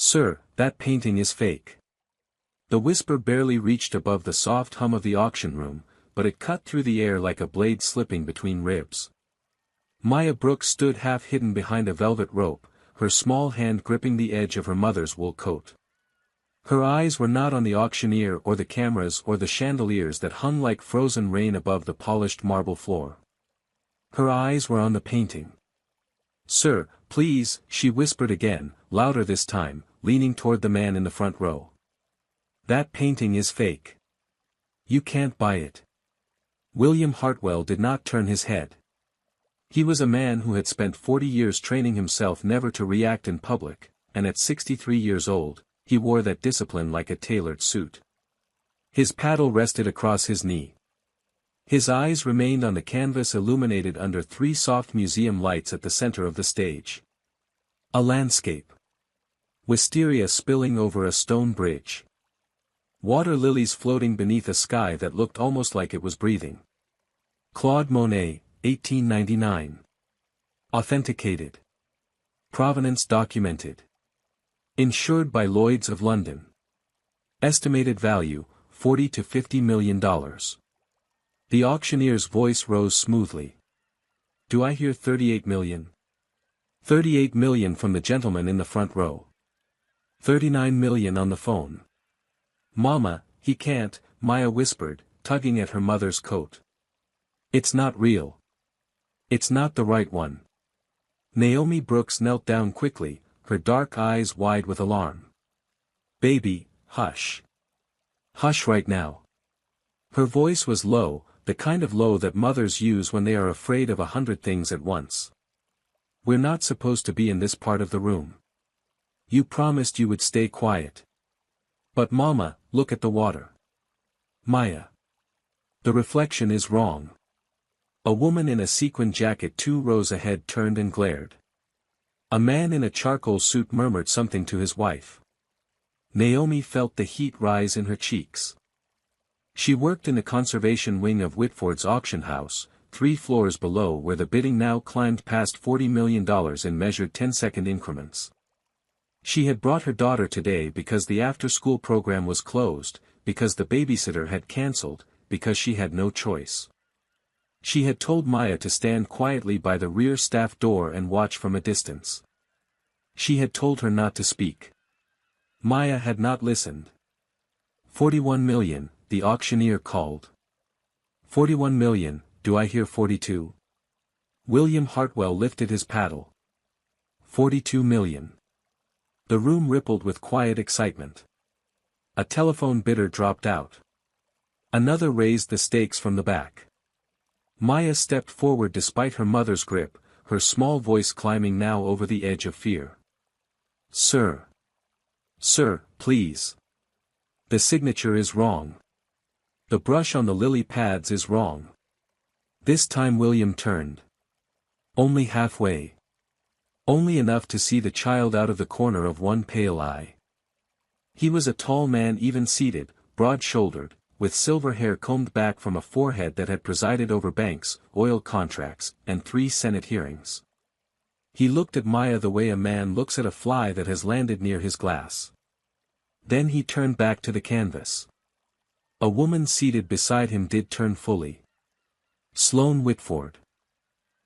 Sir, that painting is fake. The whisper barely reached above the soft hum of the auction room, but it cut through the air like a blade slipping between ribs. Maya Brooks stood half hidden behind a velvet rope, her small hand gripping the edge of her mother's wool coat. Her eyes were not on the auctioneer or the cameras or the chandeliers that hung like frozen rain above the polished marble floor. Her eyes were on the painting. Sir, please, she whispered again, louder this time, leaning toward the man in the front row. That painting is fake. You can't buy it. William Hartwell did not turn his head. He was a man who had spent 40 years training himself never to react in public, and at 63 years old, he wore that discipline like a tailored suit. His paddle rested across his knee. His eyes remained on the canvas illuminated under 3 soft museum lights at the center of the stage. A landscape. Wisteria spilling over a stone bridge. Water lilies floating beneath a sky that looked almost like it was breathing. Claude Monet, 1899. Authenticated. Provenance documented. Insured by Lloyd's of London. Estimated value, $40 to $50 million. The auctioneer's voice rose smoothly. Do I hear 38 million? 38 million from the gentleman in the front row. 39 million on the phone. Mama, he can't, Maya whispered, tugging at her mother's coat. It's not real. It's not the right one. Naomi Brooks knelt down quickly, her dark eyes wide with alarm. Baby, hush. Hush right now. Her voice was low, the kind of low that mothers use when they are afraid of 100 things at once. We're not supposed to be in this part of the room. You promised you would stay quiet. But Mama, look at the water. Maya. The reflection is wrong. A woman in a sequin jacket 2 rows ahead turned and glared. A man in a charcoal suit murmured something to his wife. Naomi felt the heat rise in her cheeks. She worked in the conservation wing of Whitford's auction house, 3 floors below where the bidding now climbed past $40 million in measured 10-second increments. She had brought her daughter today because the after-school program was closed, because the babysitter had cancelled, because she had no choice. She had told Maya to stand quietly by the rear staff door and watch from a distance. She had told her not to speak. Maya had not listened. 41 million, the auctioneer called. 41 million, do I hear 42? William Hartwell lifted his paddle. 42 million. The room rippled with quiet excitement. A telephone bidder dropped out. Another raised the stakes from the back. Maya stepped forward despite her mother's grip, her small voice climbing now over the edge of fear. Sir. Sir, please. The signature is wrong. The brush on the lily pads is wrong. This time William turned. Only halfway. Only enough to see the child out of the corner of one pale eye. He was a tall man even-seated, broad-shouldered, with silver hair combed back from a forehead that had presided over banks, oil contracts, and 3 Senate hearings. He looked at Maya the way a man looks at a fly that has landed near his glass. Then he turned back to the canvas. A woman seated beside him did turn fully. Sloane Whitford.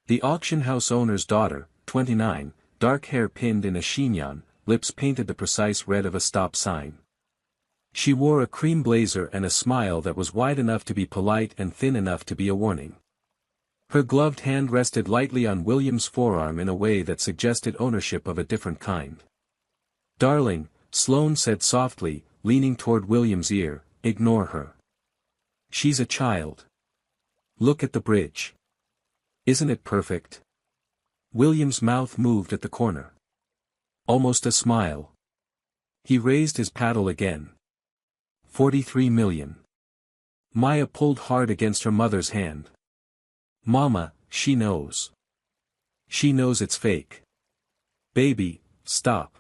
The auction house owner's daughter, 29, dark hair pinned in a chignon, lips painted the precise red of a stop sign. She wore a cream blazer and a smile that was wide enough to be polite and thin enough to be a warning. Her gloved hand rested lightly on William's forearm in a way that suggested ownership of a different kind. Darling, Sloane said softly, leaning toward William's ear, ignore her. She's a child. Look at the bridge. Isn't it perfect? William's mouth moved at the corner. Almost a smile. He raised his paddle again. 43 million. Maya pulled hard against her mother's hand. Mama, she knows. She knows it's fake. Baby, stop.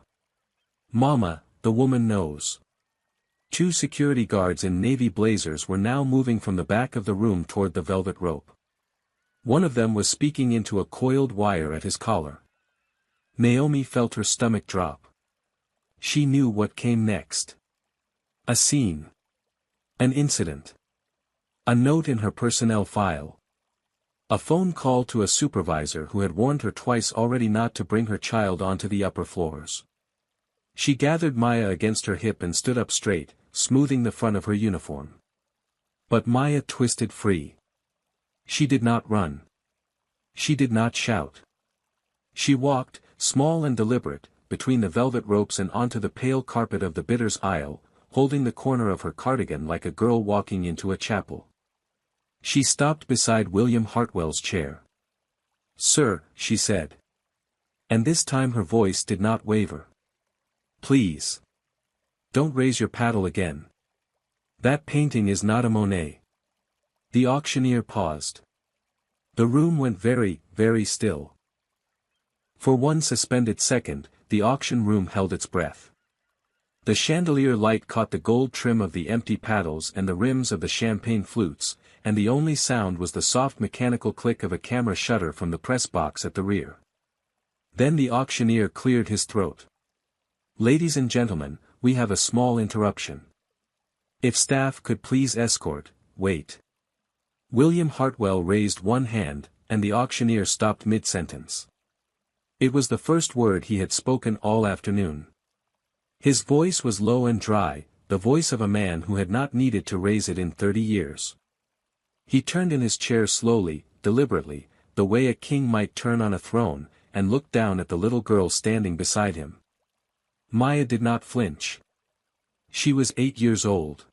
Mama, the woman knows. 2 security guards in navy blazers were now moving from the back of the room toward the velvet rope. One of them was speaking into a coiled wire at his collar. Naomi felt her stomach drop. She knew what came next. A scene. An incident. A note in her personnel file. A phone call to a supervisor who had warned her twice already not to bring her child onto the upper floors. She gathered Maya against her hip and stood up straight, smoothing the front of her uniform. But Maya twisted free. She did not run. She did not shout. She walked, small and deliberate, between the velvet ropes and onto the pale carpet of the bitters aisle, holding the corner of her cardigan like a girl walking into a chapel. She stopped beside William Hartwell's chair. "Sir," she said. And this time her voice did not waver. "Please. Don't raise your paddle again. That painting is not a Monet." The auctioneer paused. The room went very, very still. For one suspended second, the auction room held its breath. The chandelier light caught the gold trim of the empty paddles and the rims of the champagne flutes, and the only sound was the soft mechanical click of a camera shutter from the press box at the rear. Then the auctioneer cleared his throat. "Ladies and gentlemen, we have a small interruption. If staff could please escort, wait." William Hartwell raised one hand, and the auctioneer stopped mid-sentence. It was the first word he had spoken all afternoon. His voice was low and dry, the voice of a man who had not needed to raise it in 30 years. He turned in his chair slowly, deliberately, the way a king might turn on a throne, and looked down at the little girl standing beside him. Maya did not flinch. She was 8 years old.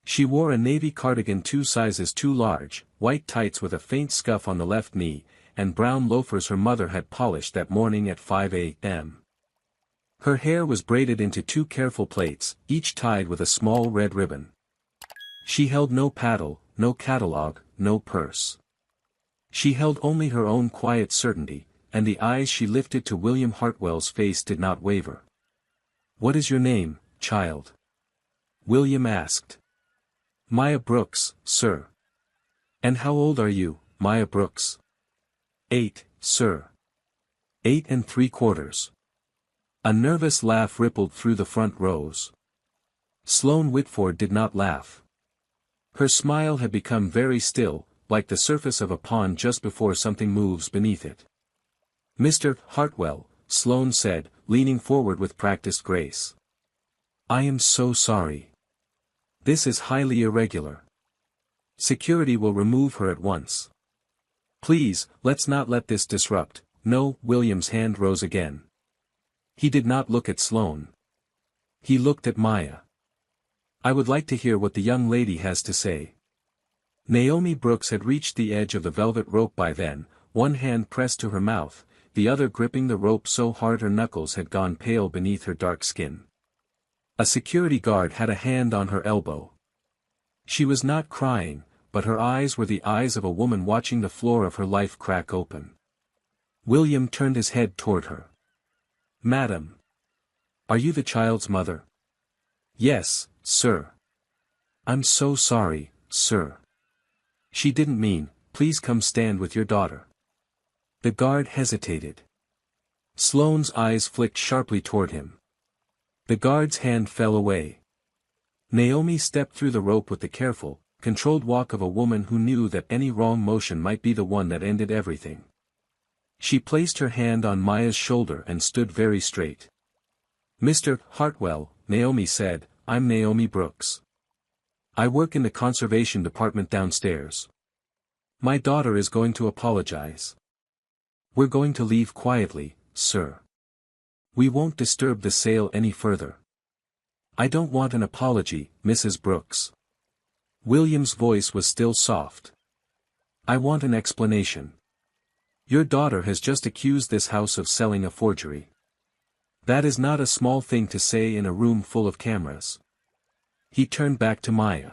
She wore a navy cardigan 2 sizes too large, white tights with a faint scuff on the left knee, and brown loafers her mother had polished that morning at 5 a.m. Her hair was braided into 2 careful plaits, each tied with a small red ribbon. She held no paddle, no catalogue, no purse. She held only her own quiet certainty, and the eyes she lifted to William Hartwell's face did not waver. "What is your name, child?" William asked. "Maya Brooks, sir." "And how old are you, Maya Brooks?" 8, sir." 8¾ A nervous laugh rippled through the front rows. Sloane Whitford did not laugh. Her smile had become very still, like the surface of a pond just before something moves beneath it. "Mr. Hartwell," Sloane said, leaning forward with practiced grace. "I am so sorry. This is highly irregular. Security will remove her at once. Please, let's not let this disrupt." "No." William's hand rose again. He did not look at Sloane. He looked at Maya. "I would like to hear what the young lady has to say." Naomi Brooks had reached the edge of the velvet rope by then, one hand pressed to her mouth, the other gripping the rope so hard her knuckles had gone pale beneath her dark skin. A security guard had a hand on her elbow. She was not crying, but her eyes were the eyes of a woman watching the floor of her life crack open. William turned his head toward her. "Madam. Are you the child's mother?" "Yes, sir." "I'm so sorry, sir. She didn't mean." "Please come stand with your daughter." The guard hesitated. Sloane's eyes flicked sharply toward him. The guard's hand fell away. Naomi stepped through the rope with the careful, controlled walk of a woman who knew that any wrong motion might be the one that ended everything. She placed her hand on Maya's shoulder and stood very straight. "Mr. Hartwell," Naomi said, "I'm Naomi Brooks. I work in the conservation department downstairs. My daughter is going to apologize. We're going to leave quietly, sir. We won't disturb the sale any further." "I don't want an apology, Mrs. Brooks." William's voice was still soft. "I want an explanation. Your daughter has just accused this house of selling a forgery. That is not a small thing to say in a room full of cameras." He turned back to Maya.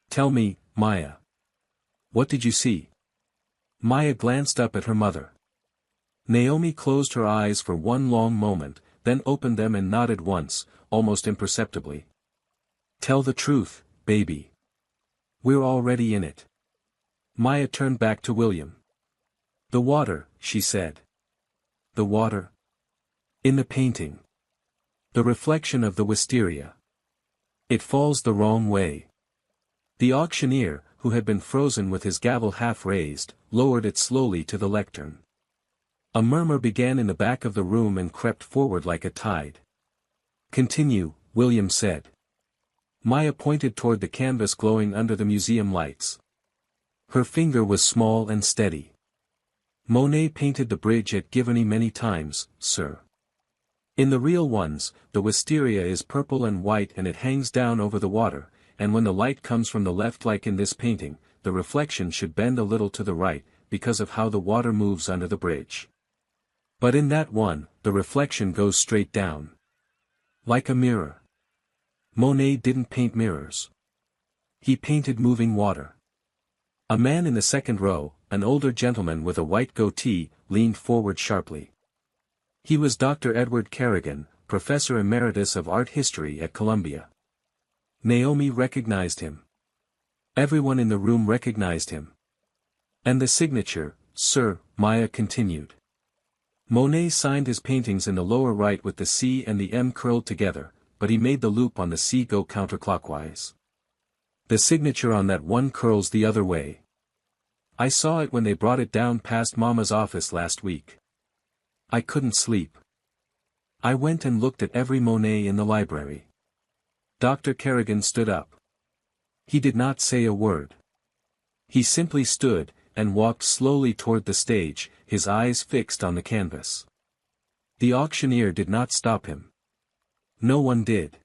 "Tell me, Maya. What did you see?" Maya glanced up at her mother. Naomi closed her eyes for one long moment, then opened them and nodded once, almost imperceptibly. "Tell the truth, baby. We're already in it." Maya turned back to William. "The water," she said. "The water? In the painting. The reflection of the wisteria. It falls the wrong way. The auctioneer, who had been frozen with his gavel half raised, lowered it slowly to the lectern. A murmur began in the back of the room and crept forward like a tide. "Continue," William said. Maya pointed toward the canvas glowing under the museum lights. Her finger was small and steady. "Monet painted the bridge at Givony many times, sir. In the real ones, the wisteria is purple and white and it hangs down over the water, and when the light comes from the left like in this painting, the reflection should bend a little to the right, because of how the water moves under the bridge. But in that one, the reflection goes straight down. Like a mirror. Monet didn't paint mirrors. He painted moving water." A man in the second row, an older gentleman with a white goatee, leaned forward sharply. He was Dr. Edward Kerrigan, Professor Emeritus of Art History at Columbia. Naomi recognized him. Everyone in the room recognized him. "And the signature, sir," Maya continued. "Monet signed his paintings in the lower right with the C and the M curled together, but he made the loop on the C go counterclockwise. The signature on that one curls the other way. I saw it when they brought it down past Mama's office last week. I couldn't sleep. I went and looked at every Monet in the library." Dr. Kerrigan stood up. He did not say a word. He simply stood, and walked slowly toward the stage, his eyes fixed on the canvas. The auctioneer did not stop him. No one did.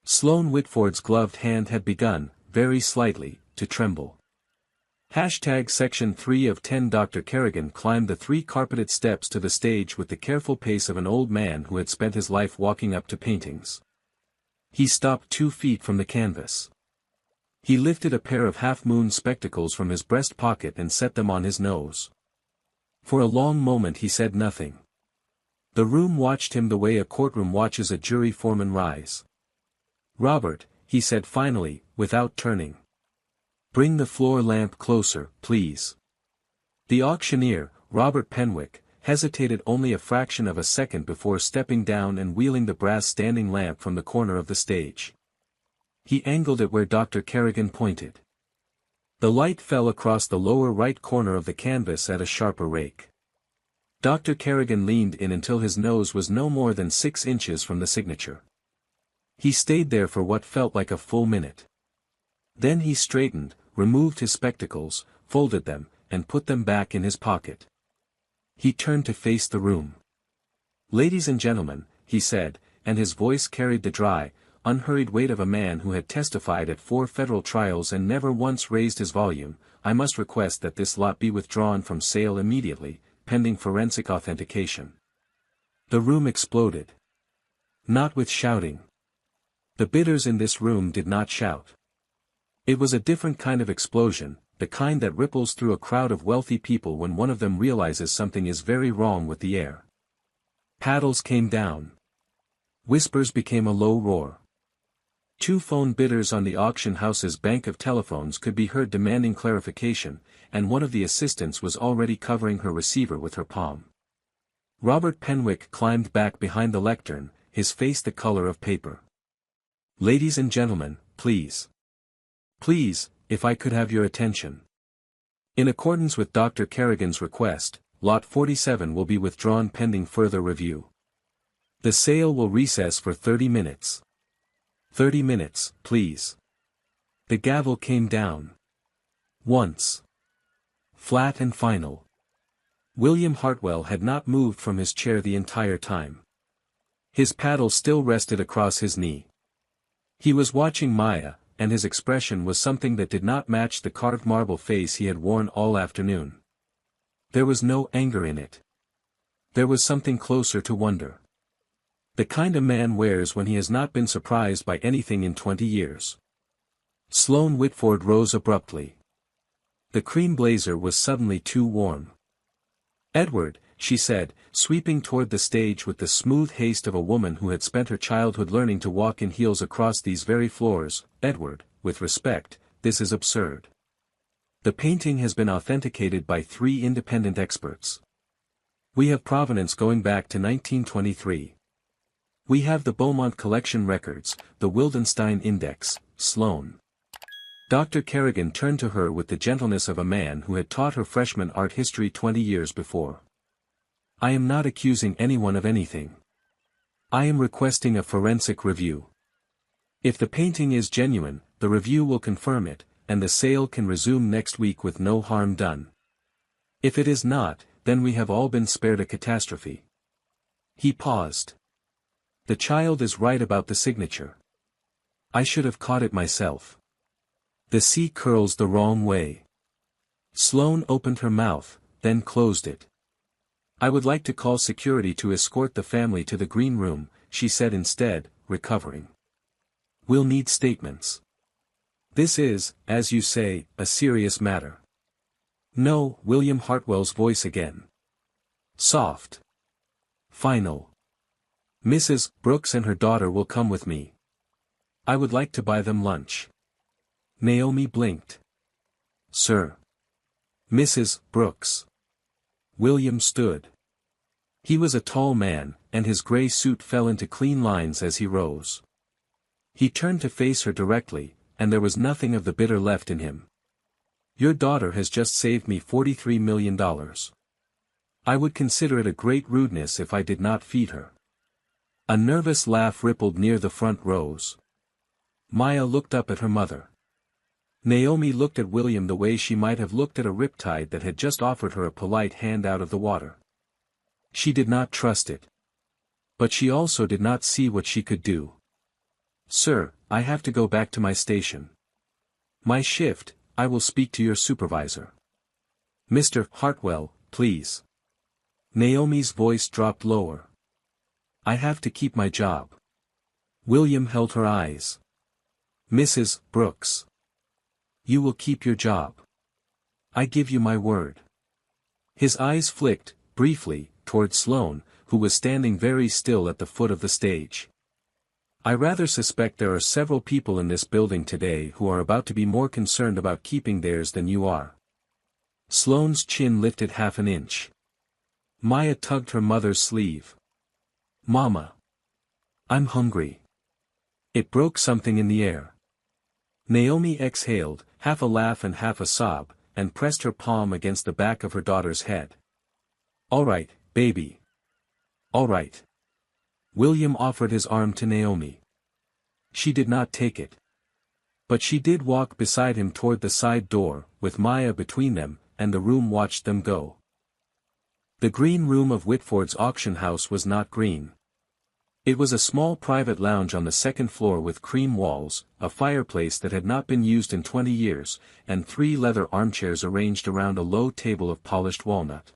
Sloane Whitford's gloved hand had begun, very slightly, to tremble. Section 3 of 10 Dr. Kerrigan climbed the 3 carpeted steps to the stage with the careful pace of an old man who had spent his life walking up to paintings. He stopped 2 feet from the canvas. He lifted a pair of half-moon spectacles from his breast pocket and set them on his nose. For a long moment he said nothing. The room watched him the way a courtroom watches a jury foreman rise. "Robert," he said finally, without turning. "Bring the floor lamp closer, please." The auctioneer, Robert Penwick, hesitated only a fraction of a second before stepping down and wheeling the brass standing lamp from the corner of the stage. He angled it where Dr. Kerrigan pointed. The light fell across the lower right corner of the canvas at a sharper rake. Dr. Kerrigan leaned in until his nose was no more than 6 inches from the signature. He stayed there for what felt like a full minute. Then he straightened, removed his spectacles, folded them, and put them back in his pocket. He turned to face the room. "Ladies and gentlemen," he said, and his voice carried the dry, unhurried weight of a man who had testified at 4 federal trials and never once raised his volume, "I must request that this lot be withdrawn from sale immediately, pending forensic authentication." The room exploded. Not with shouting. The bidders in this room did not shout. It was a different kind of explosion, the kind that ripples through a crowd of wealthy people when one of them realizes something is very wrong with the air. Paddles came down. Whispers became a low roar. 2 phone bidders on the auction house's bank of telephones could be heard demanding clarification, and one of the assistants was already covering her receiver with her palm. Robert Penwick climbed back behind the lectern, his face the color of paper. "Ladies and gentlemen, please. Please, if I could have your attention. In accordance with Dr. Kerrigan's request, Lot 47 will be withdrawn pending further review. The sale will recess for 30 minutes. 30 minutes, please." The gavel came down. Once. Flat and final. William Hartwell had not moved from his chair the entire time. His paddle still rested across his knee. He was watching Maya, and his expression was something that did not match the carved marble face he had worn all afternoon. There was no anger in it. There was something closer to wonder. The kind a man wears when he has not been surprised by anything in 20 years. Sloane Whitford rose abruptly. The cream blazer was suddenly too warm. "Edward," she said, sweeping toward the stage with the smooth haste of a woman who had spent her childhood learning to walk in heels across these very floors, "Edward, with respect, this is absurd. The painting has been authenticated by 3 independent experts. We have provenance going back to 1923. We have the Beaumont collection records, the Wildenstein Index, Sloane. Dr. Kerrigan turned to her with the gentleness of a man who had taught her freshman art history 20 years before. I am not accusing anyone of anything. I am requesting a forensic review. If the painting is genuine, the review will confirm it, and the sale can resume next week with no harm done. If it is not, then we have all been spared a catastrophe. He paused. The child is right about the signature. I should have caught it myself. The C curls the wrong way. Sloane opened her mouth, then closed it. I would like to call security to escort the family to the green room, she said instead, recovering. We'll need statements. This is, as you say, a serious matter. No, William Hartwell's voice again. Soft. Final. Mrs. Brooks and her daughter will come with me. I would like to buy them lunch. Naomi blinked. Sir. Mrs. Brooks. William stood. He was a tall man, and his gray suit fell into clean lines as he rose. He turned to face her directly, and there was nothing of the bitter left in him. Your daughter has just saved me $43 million. I would consider it a great rudeness if I did not feed her. A nervous laugh rippled near the front rows. Maya looked up at her mother. Naomi looked at William the way she might have looked at a riptide that had just offered her a polite hand out of the water. She did not trust it. But she also did not see what she could do. Sir, I have to go back to my station. My shift, I will speak to your supervisor. Mr. Hartwell, please. Naomi's voice dropped lower. I have to keep my job. William held her eyes. Mrs. Brooks. You will keep your job. I give you my word. His eyes flicked, briefly, toward Sloane, who was standing very still at the foot of the stage. I rather suspect there are several people in this building today who are about to be more concerned about keeping theirs than you are. Sloane's chin lifted half an inch. Maya tugged her mother's sleeve. Mama. I'm hungry. It broke something in the air. Naomi exhaled, half a laugh and half a sob, and pressed her palm against the back of her daughter's head. All right, baby. All right. William offered his arm to Naomi. She did not take it. But she did walk beside him toward the side door, with Maya between them, and the room watched them go. The green room of Whitford's auction house was not green. It was a small private lounge on the second floor with cream walls, a fireplace that had not been used in 20 years, and 3 leather armchairs arranged around a low table of polished walnut.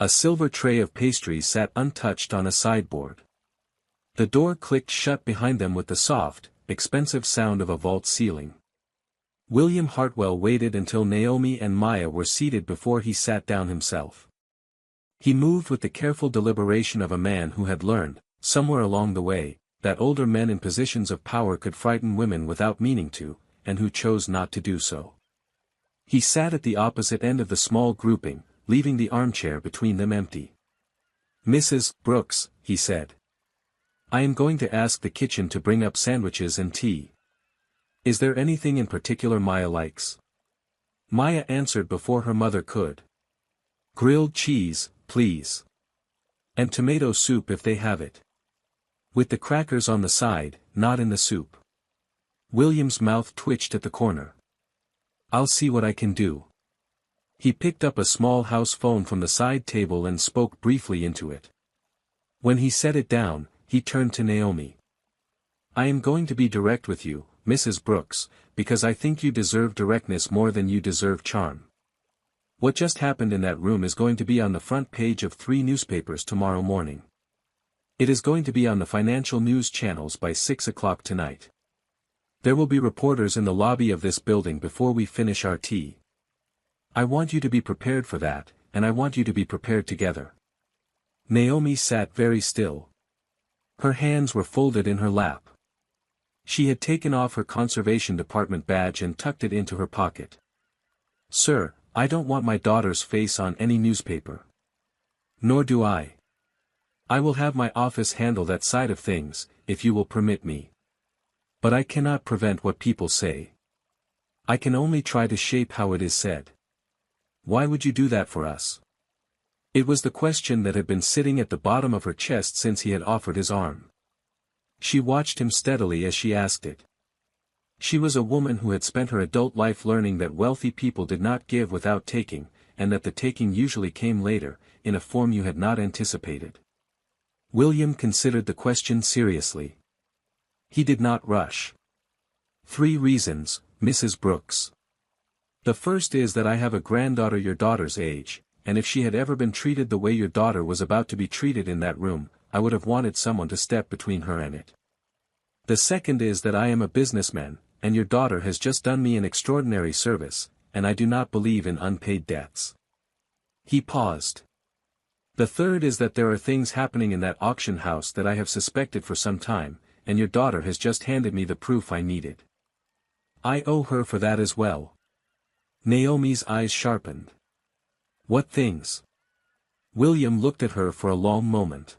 A silver tray of pastries sat untouched on a sideboard. The door clicked shut behind them with the soft, expensive sound of a vault ceiling. William Hartwell waited until Naomi and Maya were seated before he sat down himself. He moved with the careful deliberation of a man who had learned, somewhere along the way, that older men in positions of power could frighten women without meaning to, and who chose not to do so. He sat at the opposite end of the small grouping, leaving the armchair between them empty. Mrs. Brooks, he said. I am going to ask the kitchen to bring up sandwiches and tea. Is there anything in particular Maya likes? Maya answered before her mother could. Grilled cheese, please. And tomato soup if they have it. With the crackers on the side, not in the soup. William's mouth twitched at the corner. I'll see what I can do. He picked up a small house phone from the side table and spoke briefly into it. When he set it down, he turned to Naomi. I am going to be direct with you, Mrs. Brooks, because I think you deserve directness more than you deserve charm. What just happened in that room is going to be on the front page of 3 newspapers tomorrow morning. It is going to be on the financial news channels by 6 o'clock tonight. There will be reporters in the lobby of this building before we finish our tea. I want you to be prepared for that, and I want you to be prepared together. Naomi sat very still. Her hands were folded in her lap. She had taken off her conservation department badge and tucked it into her pocket. Sir, I don't want my daughter's face on any newspaper. Nor do I. I will have my office handle that side of things, if you will permit me. But I cannot prevent what people say. I can only try to shape how it is said. Why would you do that for us? It was the question that had been sitting at the bottom of her chest since he had offered his arm. She watched him steadily as she asked it. She was a woman who had spent her adult life learning that wealthy people did not give without taking, and that the taking usually came later, in a form you had not anticipated. William considered the question seriously. He did not rush. 3 reasons, Mrs. Brooks. The first is that I have a granddaughter your daughter's age, and if she had ever been treated the way your daughter was about to be treated in that room, I would have wanted someone to step between her and it. The second is that I am a businessman, and your daughter has just done me an extraordinary service, and I do not believe in unpaid debts. He paused. The third is that there are things happening in that auction house that I have suspected for some time, and your daughter has just handed me the proof I needed. I owe her for that as well. Naomi's eyes sharpened. What things? William looked at her for a long moment.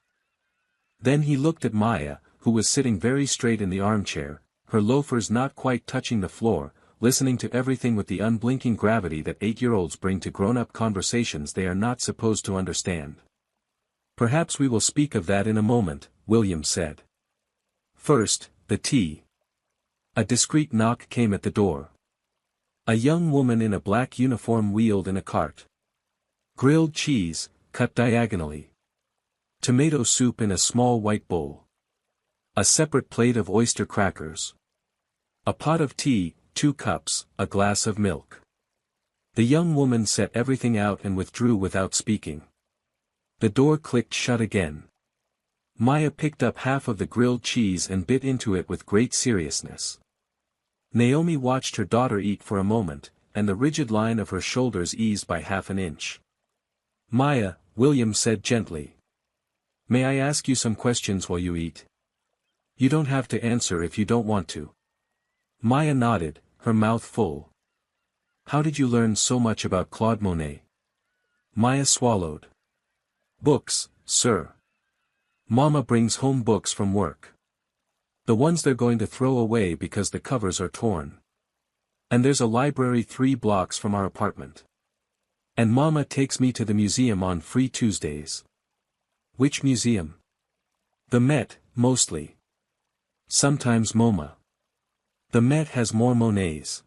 Then he looked at Maya, who was sitting very straight in the armchair, her loafers not quite touching the floor, listening to everything with the unblinking gravity that 8-year-olds bring to grown-up conversations they are not supposed to understand. Perhaps we will speak of that in a moment, William said. First, the tea. A discreet knock came at the door. A young woman in a black uniform wheeled in a cart. Grilled cheese, cut diagonally. Tomato soup in a small white bowl. A separate plate of oyster crackers. A pot of tea, 2 cups, a glass of milk. The young woman set everything out and withdrew without speaking. The door clicked shut again. Maya picked up half of the grilled cheese and bit into it with great seriousness. Naomi watched her daughter eat for a moment, and the rigid line of her shoulders eased by half an inch. Maya, William said gently. May I ask you some questions while you eat? You don't have to answer if you don't want to. Maya nodded, her mouth full. How did you learn so much about Claude Monet? Maya swallowed. Books, sir. Mama brings home books from work. The ones they're going to throw away because the covers are torn. And there's a library 3 blocks from our apartment. And Mama takes me to the museum on free Tuesdays. Which museum? The Met, mostly. Sometimes MoMA. The Met has more Monets.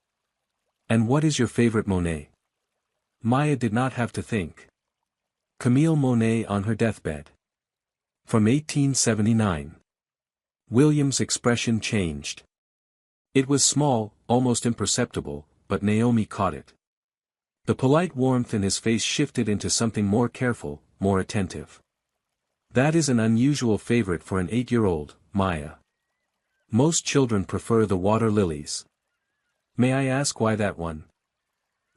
And what is your favorite Monet? Maya did not have to think. Camille Monet on her deathbed. From 1879. William's expression changed. It was small, almost imperceptible, but Naomi caught it. The polite warmth in his face shifted into something more careful, more attentive. That is an unusual favorite for an 8-year-old, Maya. Most children prefer the water lilies. May I ask why that one?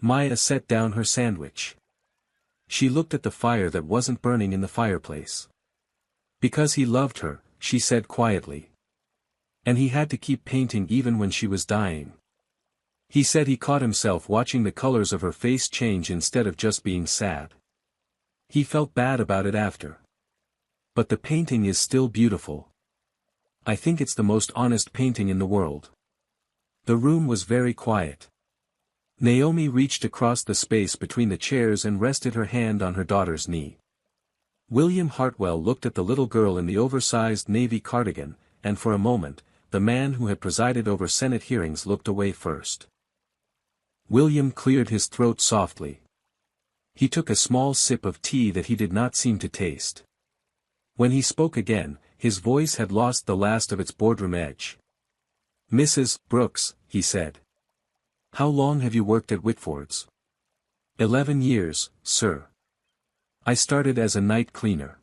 Maya set down her sandwich. She looked at the fire that wasn't burning in the fireplace. Because he loved her, she said quietly. And he had to keep painting even when she was dying. He said he caught himself watching the colors of her face change instead of just being sad. He felt bad about it after. But the painting is still beautiful. I think it's the most honest painting in the world. The room was very quiet. Naomi reached across the space between the chairs and rested her hand on her daughter's knee. William Hartwell looked at the little girl in the oversized navy cardigan, and for a moment, the man who had presided over Senate hearings looked away first. William cleared his throat softly. He took a small sip of tea that he did not seem to taste. When he spoke again, his voice had lost the last of its boardroom edge. Mrs. Brooks, he said. How long have you worked at Whitford's? 11 years, sir. I started as a night cleaner.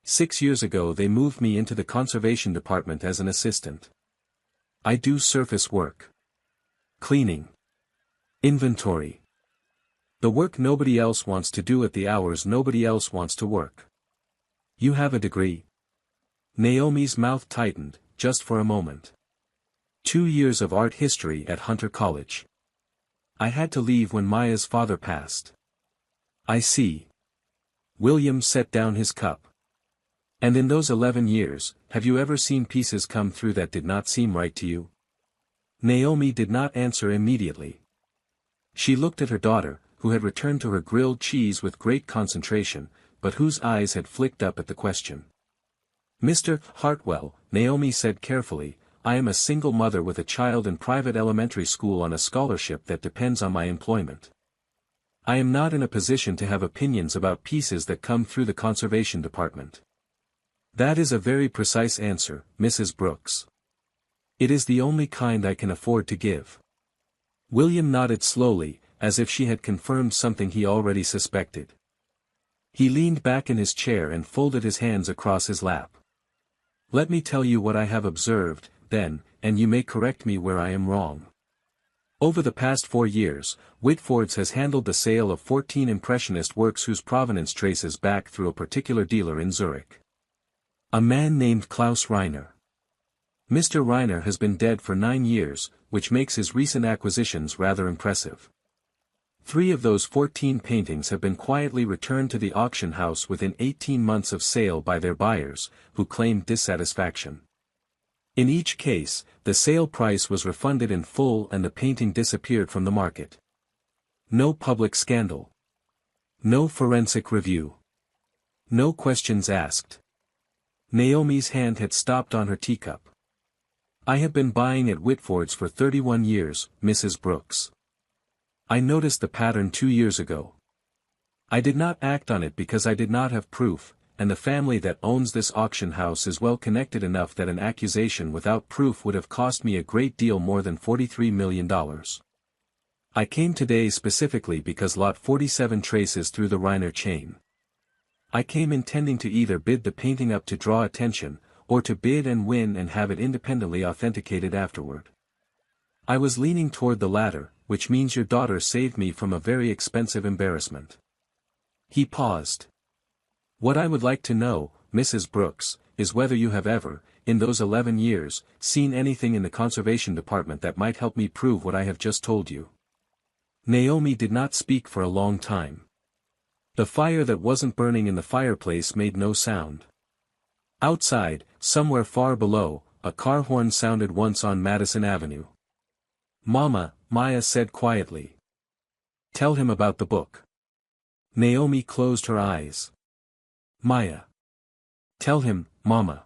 6 years ago they moved me into the conservation department as an assistant. I do surface work. Cleaning. Inventory. The work nobody else wants to do at the hours nobody else wants to work. You have a degree? Naomi's mouth tightened, just for a moment. 2 years of art history at Hunter College. I had to leave when Maya's father passed. I see. William set down his cup. And in those 11 years, have you ever seen pieces come through that did not seem right to you? Naomi did not answer immediately. She looked at her daughter, who had returned to her grilled cheese with great concentration, but whose eyes had flicked up at the question. Mr. Hartwell, Naomi said carefully, I am a single mother with a child in private elementary school on a scholarship that depends on my employment. I am not in a position to have opinions about pieces that come through the conservation department. That is a very precise answer, Mrs. Brooks. It is the only kind I can afford to give. William nodded slowly, as if she had confirmed something he already suspected. He leaned back in his chair and folded his hands across his lap. Let me tell you what I have observed, then, and you may correct me where I am wrong. Over the past 4 years, Whitford's has handled the sale of 14 Impressionist works whose provenance traces back through a particular dealer in Zurich. A man named Klaus Reiner. Mr. Reiner has been dead for 9 years, which makes his recent acquisitions rather impressive. 3 of those 14 paintings have been quietly returned to the auction house within 18 months of sale by their buyers, who claimed dissatisfaction. In each case, the sale price was refunded in full and the painting disappeared from the market. No public scandal. No forensic review. No questions asked. Naomi's hand had stopped on her teacup. I have been buying at Whitford's for 31 years, Mrs. Brooks. I noticed the pattern 2 years ago. I did not act on it because I did not have proof, and the family that owns this auction house is well connected enough that an accusation without proof would have cost me a great deal more than $43 million. I came today specifically because Lot 47 traces through the Reiner chain. I came intending to either bid the painting up to draw attention, or to bid and win and have it independently authenticated afterward. I was leaning toward the latter, which means your daughter saved me from a very expensive embarrassment. He paused. What I would like to know, Mrs. Brooks, is whether you have ever, in those 11 years, seen anything in the conservation department that might help me prove what I have just told you. Naomi did not speak for a long time. The fire that wasn't burning in the fireplace made no sound. Outside, somewhere far below, a car horn sounded once on Madison Avenue. Mama, Maya said quietly. Tell him about the book. Naomi closed her eyes. Maya. Tell him, Mama.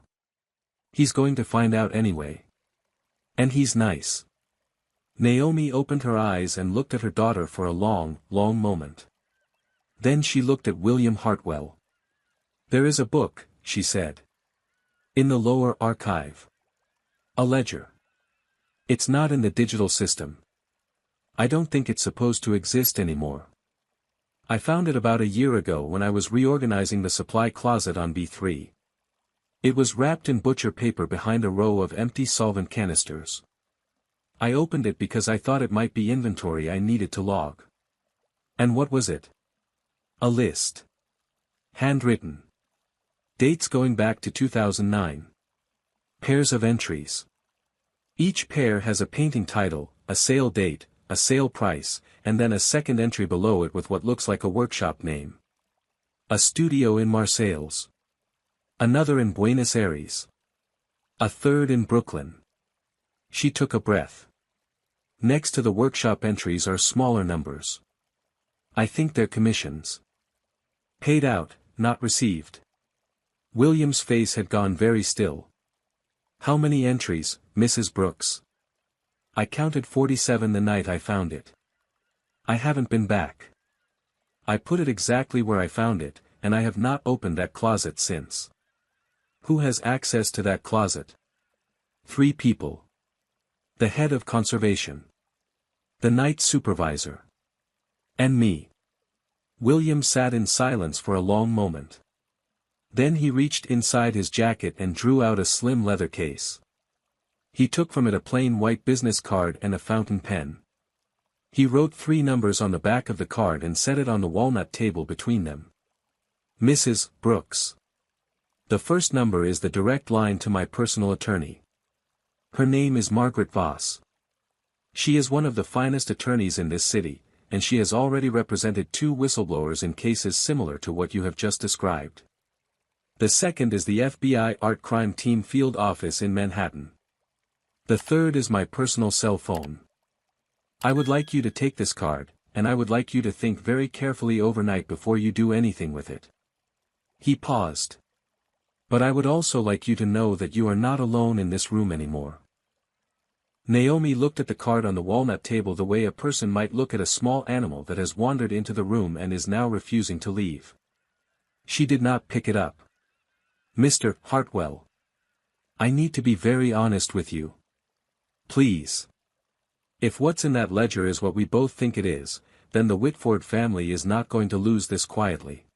He's going to find out anyway. And he's nice. Naomi opened her eyes and looked at her daughter for a long, long moment. Then she looked at William Hartwell. There is a book, she said. In the lower archive. A ledger. It's not in the digital system. I don't think it's supposed to exist anymore. I found it about a year ago when I was reorganizing the supply closet on B3. It was wrapped in butcher paper behind a row of empty solvent canisters. I opened it because I thought it might be inventory I needed to log. And what was it? A list. Handwritten. Dates going back to 2009. Pairs of entries. Each pair has a painting title, a sale date, a sale price, and then a second entry below it with what looks like a workshop name. A studio in Marseilles. Another in Buenos Aires. A third in Brooklyn. She took a breath. Next to the workshop entries are smaller numbers. I think they're commissions. Paid out, not received. William's face had gone very still. How many entries, Mrs. Brooks? I counted 47 the night I found it. I haven't been back. I put it exactly where I found it, and I have not opened that closet since. Who has access to that closet? 3 people. The head of conservation. The night supervisor. And me. William sat in silence for a long moment. Then he reached inside his jacket and drew out a slim leather case. He took from it a plain white business card and a fountain pen. He wrote 3 numbers on the back of the card and set it on the walnut table between them. Mrs. Brooks. The first number is the direct line to my personal attorney. Her name is Margaret Voss. She is one of the finest attorneys in this city, and she has already represented 2 whistleblowers in cases similar to what you have just described. The second is the FBI Art Crime Team Field Office in Manhattan. The third is my personal cell phone. I would like you to take this card, and I would like you to think very carefully overnight before you do anything with it. He paused. But I would also like you to know that you are not alone in this room anymore. Naomi looked at the card on the walnut table the way a person might look at a small animal that has wandered into the room and is now refusing to leave. She did not pick it up. Mr. Hartwell. I need to be very honest with you. Please. If what's in that ledger is what we both think it is, then the Whitford family is not going to lose this quietly.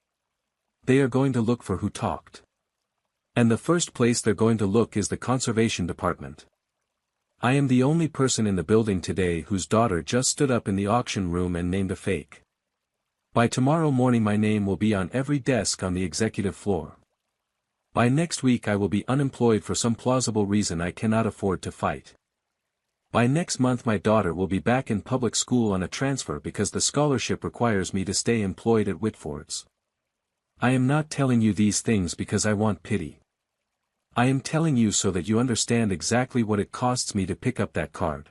They are going to look for who talked. And the first place they're going to look is the conservation department. I am the only person in the building today whose daughter just stood up in the auction room and named a fake. By tomorrow morning my name will be on every desk on the executive floor. By next week I will be unemployed for some plausible reason I cannot afford to fight. By next month my daughter will be back in public school on a transfer because the scholarship requires me to stay employed at Whitford's. I am not telling you these things because I want pity. I am telling you so that you understand exactly what it costs me to pick up that card.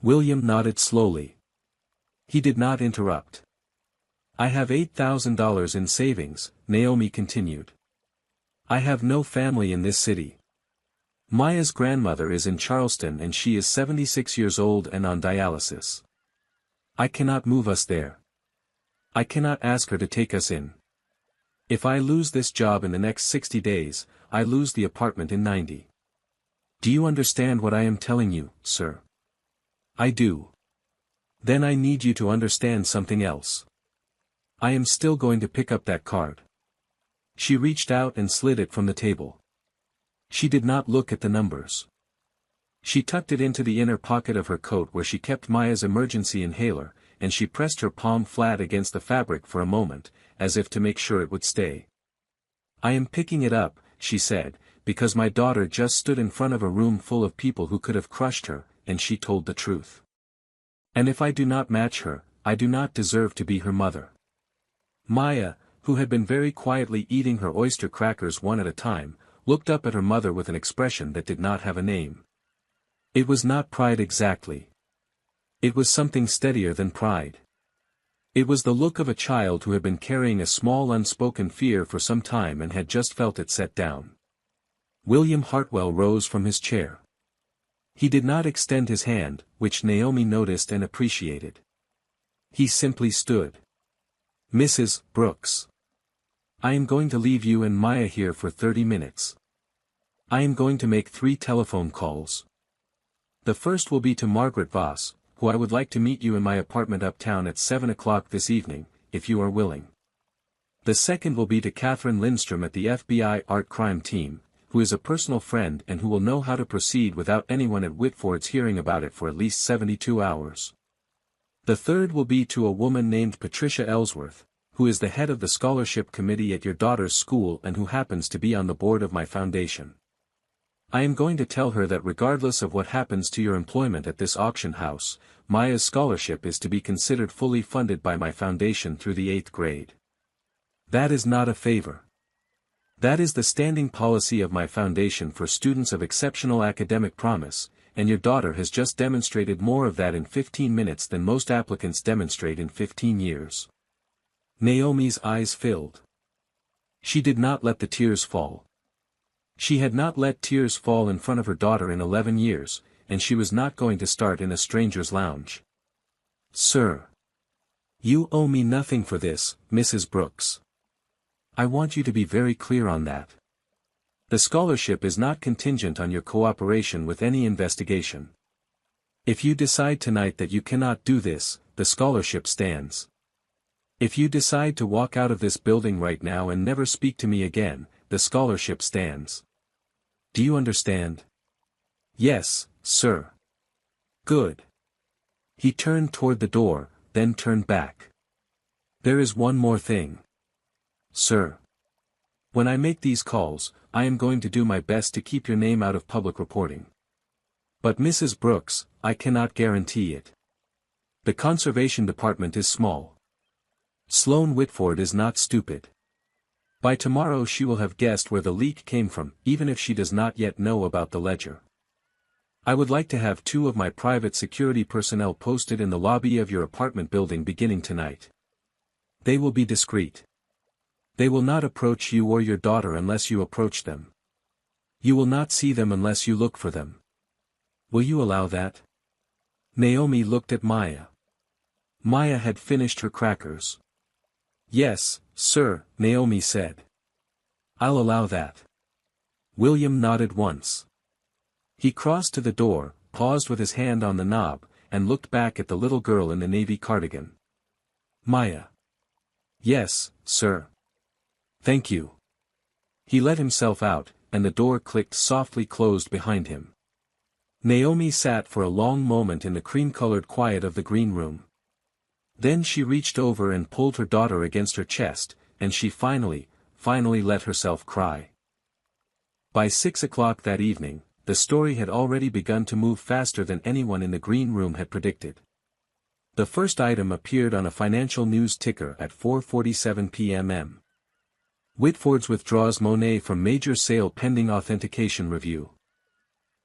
William nodded slowly. He did not interrupt. I have $8,000 in savings, Naomi continued. I have no family in this city. Maya's grandmother is in Charleston and she is 76 years old and on dialysis. I cannot move us there. I cannot ask her to take us in. If I lose this job in the next 60 days, I lose the apartment in 90. Do you understand what I am telling you, sir? I do. Then I need you to understand something else. I am still going to pick up that card. She reached out and slid it from the table. She did not look at the numbers. She tucked it into the inner pocket of her coat where she kept Maya's emergency inhaler, and she pressed her palm flat against the fabric for a moment, as if to make sure it would stay. I am picking it up, she said, because my daughter just stood in front of a room full of people who could have crushed her, and she told the truth. And if I do not match her, I do not deserve to be her mother. Maya, who had been very quietly eating her oyster crackers one at a time, looked up at her mother with an expression that did not have a name. It was not pride exactly. It was something steadier than pride. It was the look of a child who had been carrying a small unspoken fear for some time and had just felt it set down. William Hartwell rose from his chair. He did not extend his hand, which Naomi noticed and appreciated. He simply stood. Mrs. Brooks. I am going to leave you and Maya here for 30 minutes. I am going to make 3 telephone calls. The first will be to Margaret Voss, who I would like to meet you in my apartment uptown at 7 o'clock this evening, if you are willing. The second will be to Catherine Lindstrom at the FBI Art Crime Team, who is a personal friend and who will know how to proceed without anyone at Whitford's hearing about it for at least 72 hours. The third will be to a woman named Patricia Ellsworth, who is the head of the scholarship committee at your daughter's school and who happens to be on the board of my foundation. I am going to tell her that regardless of what happens to your employment at this auction house, Maya's scholarship is to be considered fully funded by my foundation through the 8th grade. That is not a favor. That is the standing policy of my foundation for students of exceptional academic promise, and your daughter has just demonstrated more of that in 15 minutes than most applicants demonstrate in 15 years. Naomi's eyes filled. She did not let the tears fall. She had not let tears fall in front of her daughter in 11 years, and she was not going to start in a stranger's lounge. Sir. You owe me nothing for this, Mrs. Brooks. I want you to be very clear on that. The scholarship is not contingent on your cooperation with any investigation. If you decide tonight that you cannot do this, the scholarship stands. If you decide to walk out of this building right now and never speak to me again, the scholarship stands. Do you understand? Yes, sir. Good. He turned toward the door, then turned back. There is one more thing. Sir. When I make these calls, I am going to do my best to keep your name out of public reporting. But Mrs. Brooks, I cannot guarantee it. The conservation department is small. Sloane Whitford is not stupid. By tomorrow she will have guessed where the leak came from, even if she does not yet know about the ledger. I would like to have 2 of my private security personnel posted in the lobby of your apartment building beginning tonight. They will be discreet. They will not approach you or your daughter unless you approach them. You will not see them unless you look for them. Will you allow that? Naomi looked at Maya. Maya had finished her crackers. Yes, sir, Naomi said. I'll allow that. William nodded once. He crossed to the door, paused with his hand on the knob, and looked back at the little girl in the navy cardigan. Maya. Yes, sir. Thank you. He let himself out, and the door clicked softly closed behind him. Naomi sat for a long moment in the cream-colored quiet of the green room. Then she reached over and pulled her daughter against her chest, and she finally let herself cry. By 6 o'clock that evening, the story had already begun to move faster than anyone in the green room had predicted. The first item appeared on a financial news ticker at 4:47 p.m. Whitford's withdraws Monet from major sale pending authentication review.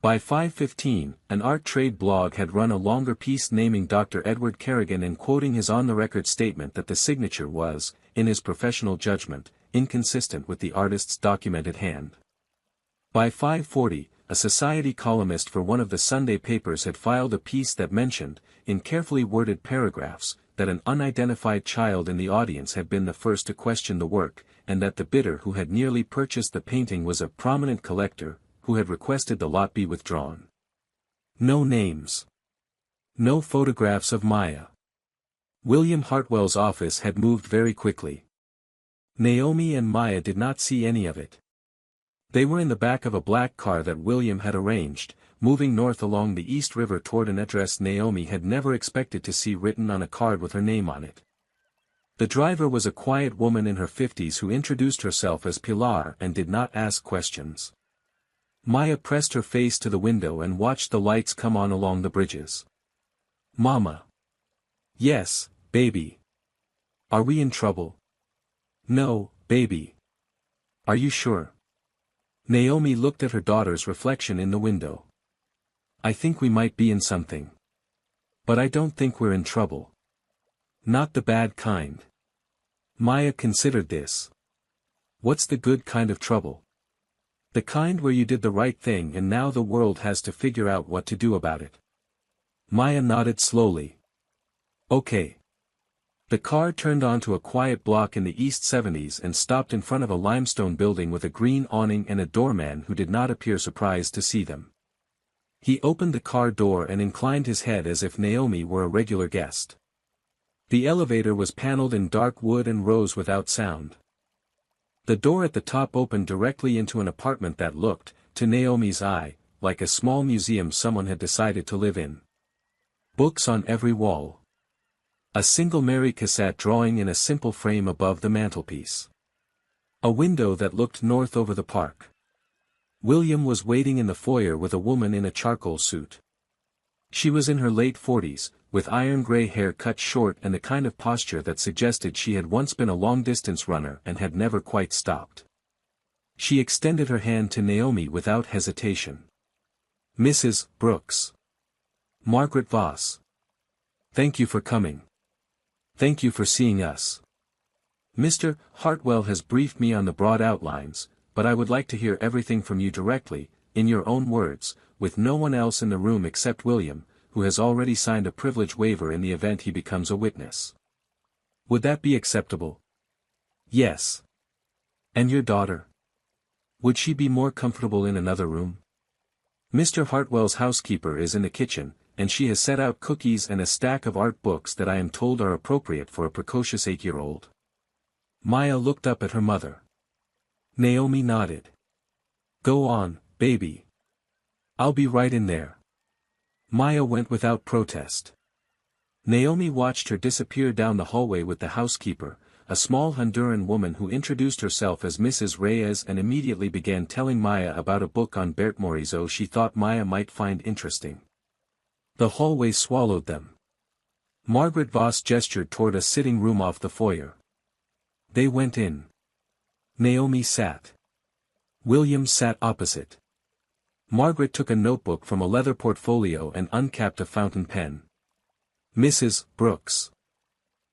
By 5:15, an art trade blog had run a longer piece naming Dr. Edward Kerrigan and quoting his on-the-record statement that the signature was, in his professional judgment, inconsistent with the artist's documented hand. By 5:40, a society columnist for one of the Sunday papers had filed a piece that mentioned, in carefully worded paragraphs, that an unidentified child in the audience had been the first to question the work, and that the bidder who had nearly purchased the painting was a prominent collector, who had requested the lot be withdrawn. No names. No photographs of Maya. William Hartwell's office had moved very quickly. Naomi and Maya did not see any of it. They were in the back of a black car that William had arranged, moving north along the East River toward an address Naomi had never expected to see written on a card with her name on it. The driver was a quiet woman in her 50s who introduced herself as Pilar and did not ask questions. Maya pressed her face to the window and watched the lights come on along the bridges. Mama. Yes, baby. Are we in trouble? No, baby. Are you sure? Naomi looked at her daughter's reflection in the window. I think we might be in something. But I don't think we're in trouble. Not the bad kind. Maya considered this. What's the good kind of trouble? The kind where you did the right thing and now the world has to figure out what to do about it. Maya nodded slowly. Okay. The car turned onto a quiet block in the East 70s and stopped in front of a limestone building with a green awning and a doorman who did not appear surprised to see them. He opened the car door and inclined his head as if Naomi were a regular guest. The elevator was paneled in dark wood and rose without sound. The door at the top opened directly into an apartment that looked, to Naomi's eye, like a small museum someone had decided to live in. Books on every wall. A single Mary Cassatt drawing in a simple frame above the mantelpiece. A window that looked north over the park. William was waiting in the foyer with a woman in a charcoal suit. She was in her late 40s, with iron-gray hair cut short and the kind of posture that suggested she had once been a long-distance runner and had never quite stopped. She extended her hand to Naomi without hesitation. Mrs. Brooks. Margaret Voss. Thank you for coming. Thank you for seeing us. Mr. Hartwell has briefed me on the broad outlines, but I would like to hear everything from you directly, in your own words, with no one else in the room except William, who has already signed a privilege waiver in the event he becomes a witness. Would that be acceptable? Yes. And your daughter? Would she be more comfortable in another room? Mr. Hartwell's housekeeper is in the kitchen, and she has set out cookies and a stack of art books that I am told are appropriate for a precocious 8-year-old. Maya looked up at her mother. Naomi nodded. Go on, baby. I'll be right in there. Maya went without protest. Naomi watched her disappear down the hallway with the housekeeper, a small Honduran woman who introduced herself as Mrs. Reyes and immediately began telling Maya about a book on Bert Morisot she thought Maya might find interesting. The hallway swallowed them. Margaret Voss gestured toward a sitting room off the foyer. They went in. Naomi sat. William sat opposite. Margaret took a notebook from a leather portfolio and uncapped a fountain pen. Mrs. Brooks.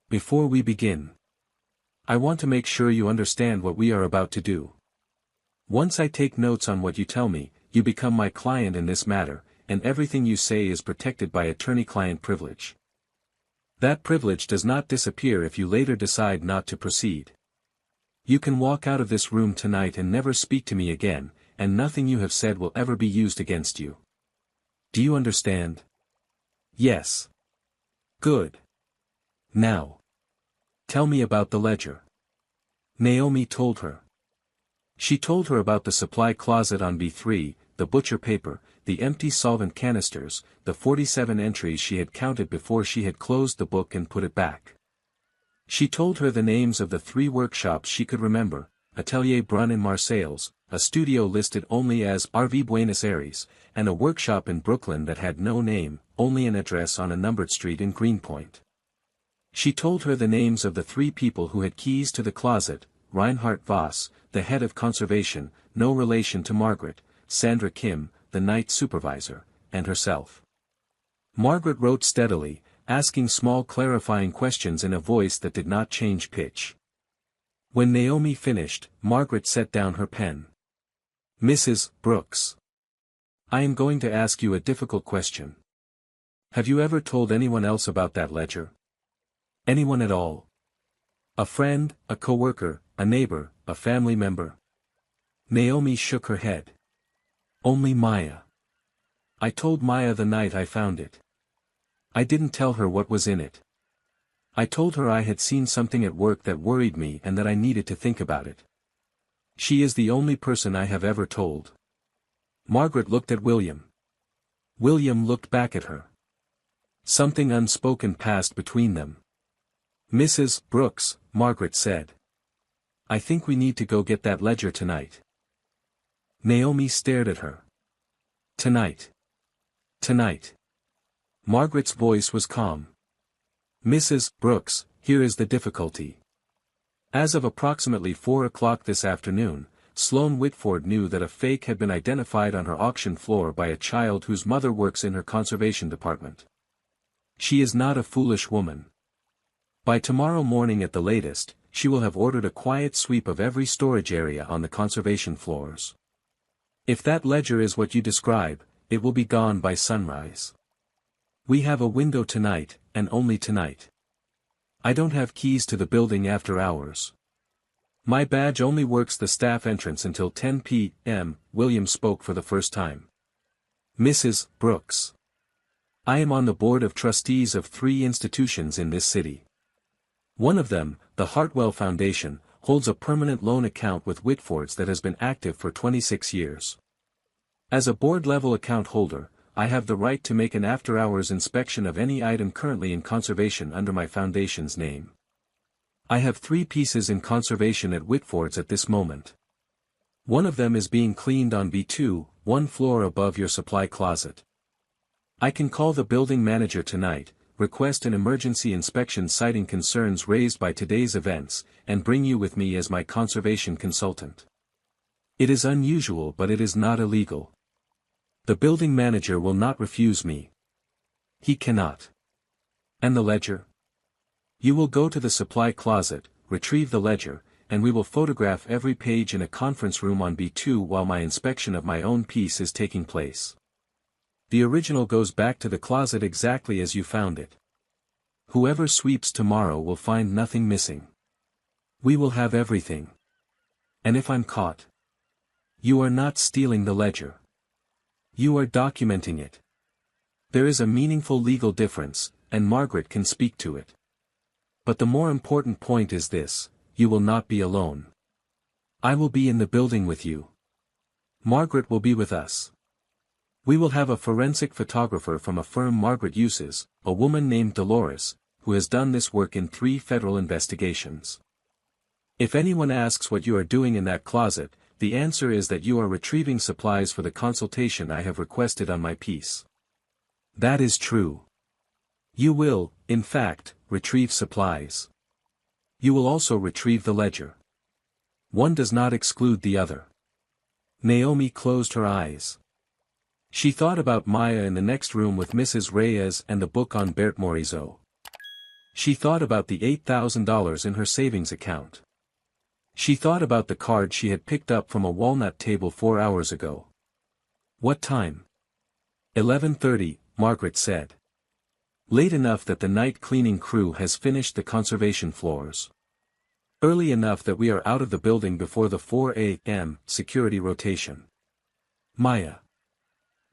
Before we begin, I want to make sure you understand what we are about to do. Once I take notes on what you tell me, you become my client in this matter, and everything you say is protected by attorney-client privilege. That privilege does not disappear if you later decide not to proceed. You can walk out of this room tonight and never speak to me again, and nothing you have said will ever be used against you. Do you understand? Yes. Good. Now, tell me about the ledger. Naomi told her. She told her about the supply closet on B3, the butcher paper, the empty solvent canisters, the 47 entries she had counted before she had closed the book and put it back. She told her the names of the 3 workshops she could remember: Atelier Brun in Marseilles, a studio listed only as RV Buenos Aires, and a workshop in Brooklyn that had no name, only an address on a numbered street in Greenpoint. She told her the names of the 3 people who had keys to the closet: Reinhard Voss, the head of conservation, no relation to Margaret, Sandra Kim, the night supervisor, and herself. Margaret wrote steadily, asking small clarifying questions in a voice that did not change pitch. When Naomi finished, Margaret set down her pen. Mrs. Brooks. I am going to ask you a difficult question. Have you ever told anyone else about that ledger? Anyone at all? A friend, a coworker, a neighbor, a family member? Naomi shook her head. Only Maya. I told Maya the night I found it. I didn't tell her what was in it. I told her I had seen something at work that worried me and that I needed to think about it. She is the only person I have ever told. Margaret looked at William. William looked back at her. Something unspoken passed between them. Mrs. Brooks, Margaret said. I think we need to go get that ledger tonight. Naomi stared at her. Tonight. Tonight. Margaret's voice was calm. Mrs. Brooks, here is the difficulty. As of approximately 4 o'clock this afternoon, Sloane Whitford knew that a fake had been identified on her auction floor by a child whose mother works in her conservation department. She is not a foolish woman. By tomorrow morning at the latest, she will have ordered a quiet sweep of every storage area on the conservation floors. If that ledger is what you describe, it will be gone by sunrise. We have a window tonight, and only tonight. I don't have keys to the building after hours. My badge only works the staff entrance until 10 p.m., William spoke for the first time. Mrs. Brooks. I am on the board of trustees of 3 institutions in this city. One of them, the Hartwell Foundation, holds a permanent loan account with Whitfords that has been active for 26 years. As a board-level account holder, I have the right to make an after-hours inspection of any item currently in conservation under my foundation's name. I have 3 pieces in conservation at Whitfords at this moment. One of them is being cleaned on B2, 1 floor above your supply closet. I can call the building manager tonight, request an emergency inspection citing concerns raised by today's events, and bring you with me as my conservation consultant. It is unusual, but it is not illegal. The building manager will not refuse me. He cannot. And the ledger? You will go to the supply closet, retrieve the ledger, and we will photograph every page in a conference room on B2 while my inspection of my own piece is taking place. The original goes back to the closet exactly as you found it. Whoever sweeps tomorrow will find nothing missing. We will have everything. And if I'm caught? You are not stealing the ledger. You are documenting it. There is a meaningful legal difference, and Margaret can speak to it. But the more important point is this: you will not be alone. I will be in the building with you. Margaret will be with us. We will have a forensic photographer from a firm Margaret uses, a woman named Dolores, who has done this work in 3 federal investigations. If anyone asks what you are doing in that closet, the answer is that you are retrieving supplies for the consultation I have requested on my piece. That is true. You will, in fact, retrieve supplies. You will also retrieve the ledger. One does not exclude the other. Naomi closed her eyes. She thought about Maya in the next room with Mrs. Reyes and the book on Bert Morisot. She thought about the $8,000 in her savings account. She thought about the card she had picked up from a walnut table 4 hours ago. What time? 11:30, Margaret said. Late enough that the night cleaning crew has finished the conservation floors. Early enough that we are out of the building before the 4 a.m. security rotation. Maya.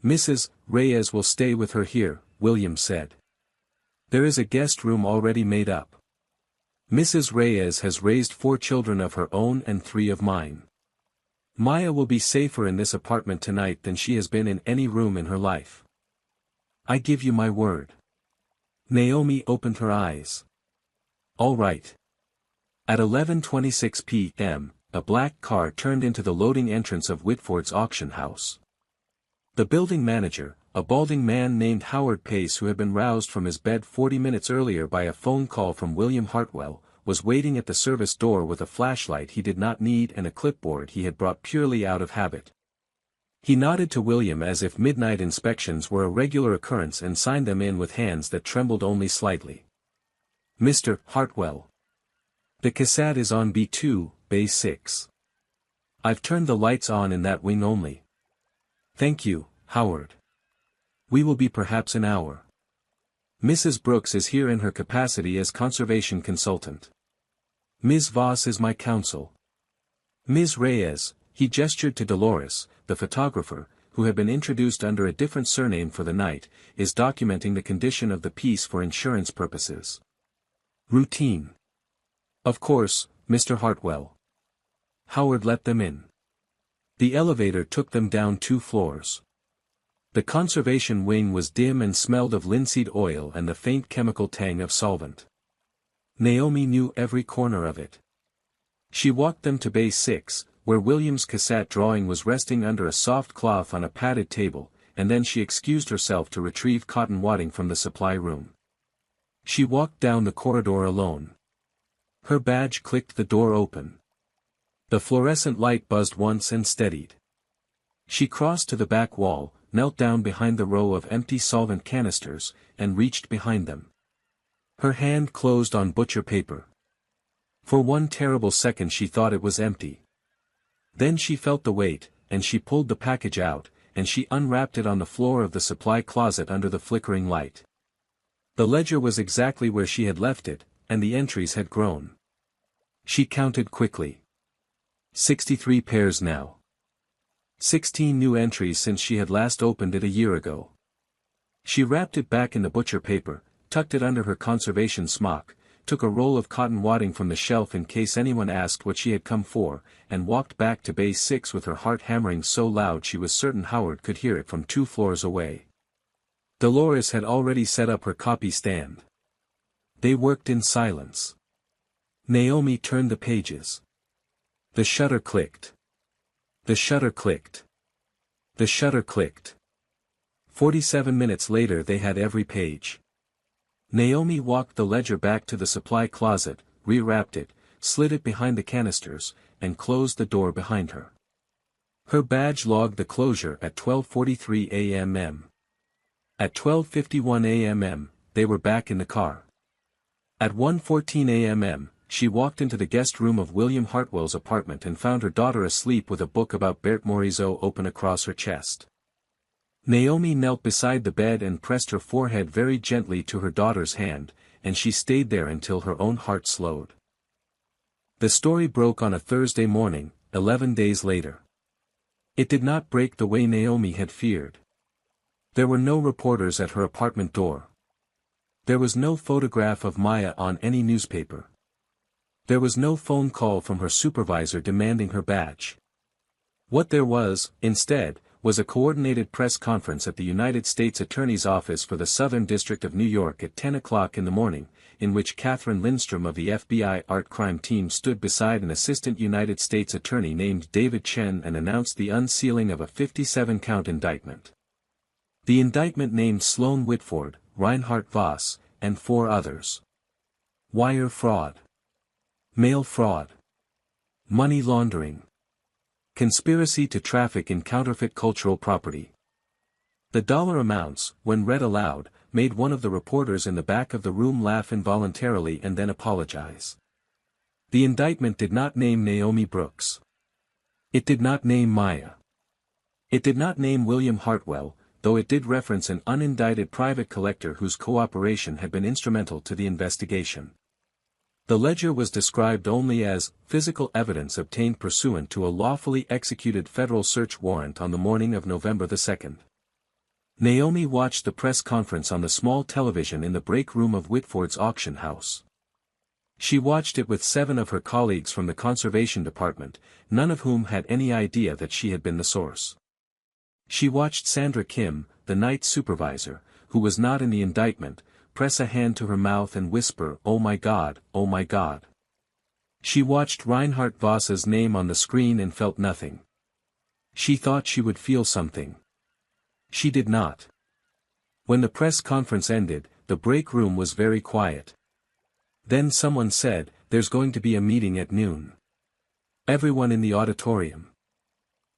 Mrs. Reyes will stay with her here, William said. There is a guest room already made up. Mrs. Reyes has raised 4 children of her own and 3 of mine. Maya will be safer in this apartment tonight than she has been in any room in her life. I give you my word. Naomi opened her eyes. All right. At 11:26 p.m., a black car turned into the loading entrance of Whitford's auction house. The building manager, a balding man named Howard Pace who had been roused from his bed 40 minutes earlier by a phone call from William Hartwell, was waiting at the service door with a flashlight he did not need and a clipboard he had brought purely out of habit. He nodded to William as if midnight inspections were a regular occurrence and signed them in with hands that trembled only slightly. Mr. Hartwell. The cassette is on B2, Bay 6. I've turned the lights on in that wing only. Thank you, Howard. We will be perhaps an hour. Mrs. Brooks is here in her capacity as conservation consultant. Ms. Voss is my counsel. Ms. Reyes, he gestured to Dolores, the photographer, who had been introduced under a different surname for the night, is documenting the condition of the piece for insurance purposes. Routine. Of course, Mr. Hartwell. Howard let them in. The elevator took them down 2 floors. The conservation wing was dim and smelled of linseed oil and the faint chemical tang of solvent. Naomi knew every corner of it. She walked them to Bay 6, where William's cassette drawing was resting under a soft cloth on a padded table, and then she excused herself to retrieve cotton wadding from the supply room. She walked down the corridor alone. Her badge clicked the door open. The fluorescent light buzzed once and steadied. She crossed to the back wall, knelt down behind the row of empty solvent canisters, and reached behind them. Her hand closed on butcher paper. For one terrible second she thought it was empty. Then she felt the weight, and she pulled the package out, and she unwrapped it on the floor of the supply closet under the flickering light. The ledger was exactly where she had left it, and the entries had grown. She counted quickly. 63 pairs now. 16 new entries since she had last opened it a year ago. She wrapped it back in the butcher paper, tucked it under her conservation smock, took a roll of cotton wadding from the shelf in case anyone asked what she had come for, and walked back to Bay 6 with her heart hammering so loud she was certain Howard could hear it from 2 floors away. Dolores had already set up her copy stand. They worked in silence. Naomi turned the pages. The shutter clicked. The shutter clicked. The shutter clicked. 47 minutes later they had every page. Naomi walked the ledger back to the supply closet, rewrapped it, slid it behind the canisters, and closed the door behind her. Her badge logged the closure at 12:43 a.m. At 12:51 a.m., they were back in the car. At 1:14 a.m., she walked into the guest room of William Hartwell's apartment and found her daughter asleep with a book about Bert Morisot open across her chest. Naomi knelt beside the bed and pressed her forehead very gently to her daughter's hand, and she stayed there until her own heart slowed. The story broke on a Thursday morning, 11 days later. It did not break the way Naomi had feared. There were no reporters at her apartment door. There was no photograph of Maya on any newspaper. There was no phone call from her supervisor demanding her badge. What there was, instead, was a coordinated press conference at the United States Attorney's Office for the Southern District of New York at 10 o'clock in the morning, in which Catherine Lindstrom of the FBI Art Crime Team stood beside an assistant United States attorney named David Chen and announced the unsealing of a 57-count indictment. The indictment named Sloan Whitford, Reinhard Voss, and 4 others. Wire fraud. Mail fraud. Money laundering. Conspiracy to traffic in counterfeit cultural property. The dollar amounts, when read aloud, made one of the reporters in the back of the room laugh involuntarily and then apologize. The indictment did not name Naomi Brooks. It did not name Maya. It did not name William Hartwell, though it did reference an unindicted private collector whose cooperation had been instrumental to the investigation. The ledger was described only as physical evidence obtained pursuant to a lawfully executed federal search warrant on the morning of November 2. Naomi watched the press conference on the small television in the break room of Whitford's auction house. She watched it with 7 of her colleagues from the conservation department, none of whom had any idea that she had been the source. She watched Sandra Kim, the night supervisor, who was not in the indictment, press a hand to her mouth and whisper, "Oh my God, oh my God." She watched Reinhard Voss's name on the screen and felt nothing. She thought she would feel something. She did not. When the press conference ended, the break room was very quiet. Then someone said, "There's going to be a meeting at noon." Everyone in the auditorium.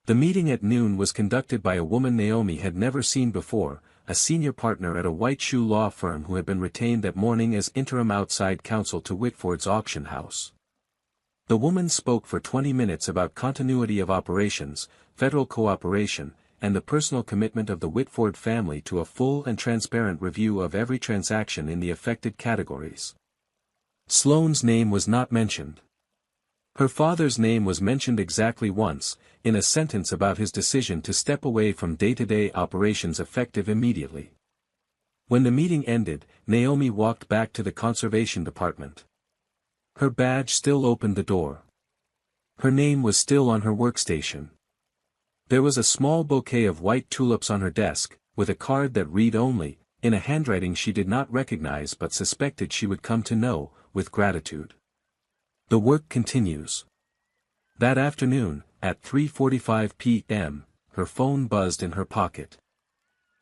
The meeting at noon was conducted by a woman Naomi had never seen before, a senior partner at a white shoe law firm who had been retained that morning as interim outside counsel to Whitford's auction house. The woman spoke for 20 minutes about continuity of operations, federal cooperation, and the personal commitment of the Whitford family to a full and transparent review of every transaction in the affected categories. Sloane's name was not mentioned. Her father's name was mentioned exactly once, in a sentence about his decision to step away from day-to-day operations effective immediately. When the meeting ended, Naomi walked back to the conservation department. Her badge still opened the door. Her name was still on her workstation. There was a small bouquet of white tulips on her desk, with a card that read only, in a handwriting she did not recognize but suspected she would come to know, with gratitude. The work continues. That afternoon, at 3:45 p.m., her phone buzzed in her pocket.